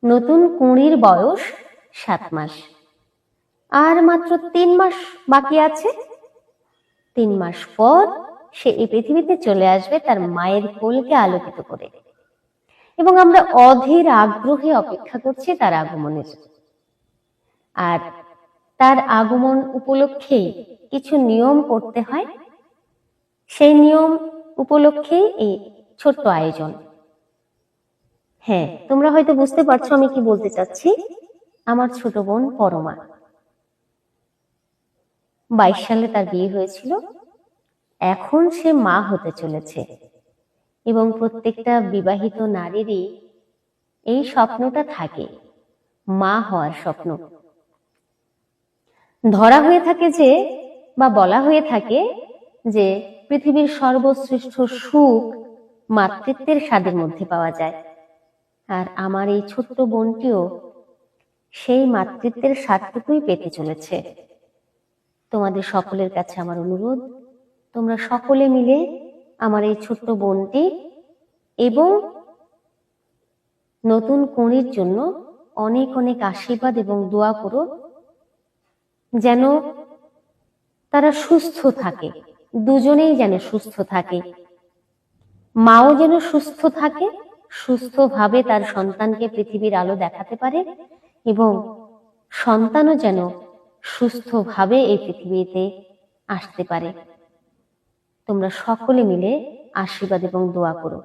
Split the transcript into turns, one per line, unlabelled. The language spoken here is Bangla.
নতুন কুঁড়ির বয়স 7 মাস, আর মাত্র 3 মাস বাকি আছে। 3 মাস পর সে এই পৃথিবীতে চলে আসবে তার মায়ের কোলকে আলোকিত করে, এবং আমরা অধীর আগ্রহে অপেক্ষা করছি তার আগমনের। আর তার আগমন উপলক্ষেই কিছু নিয়ম করতে হয়, সেই নিয়ম উপলক্ষেই এই ছোট্ট আয়োজন। হ্যাঁ, তোমরা হয়তো বুঝতে পারছো আমি কি বলতে চাচ্ছি। আমার ছোট বোন পরমা, 22 সালে তার বিয়ে হয়েছিল। এখন সে মা হতে চলেছে, এবং প্রত্যেকটা বিবাহিত নারীরই এই স্বপ্নটা থাকে, মা হওয়ার স্বপ্ন। ধরা হয়ে থাকে যে, বা বলা হয়ে থাকে যে পৃথিবীর সর্বশ্রেষ্ঠ সুখ মাতৃত্বের স্বাদের মধ্যে পাওয়া যায়। আর আমার এই ছোট্ট বোনটিও সেই মাতৃত্বের স্বাদটুকুই পেতে চলেছে। তোমাদের সকলের কাছে আমার অনুরোধ, তোমরা সকলে মিলে আমার এই ছোট্ট বোনটি এবং নতুন কুঁড়ির জন্য অনেক অনেক আশীর্বাদ এবং দোয়া করো, যেন তারা সুস্থ থাকে, দুজনেই যেন সুস্থ থাকে, মাও যেন সুস্থ থাকে, সুস্থভাবে তার সন্তানকে পৃথিবীর আলো দেখাতে পারে, এবং সন্তানও যেন সুস্থভাবে এই পৃথিবীতে আসতে পারে। তোমরা সকলে মিলে আশীর্বাদ এবং দোয়া করো।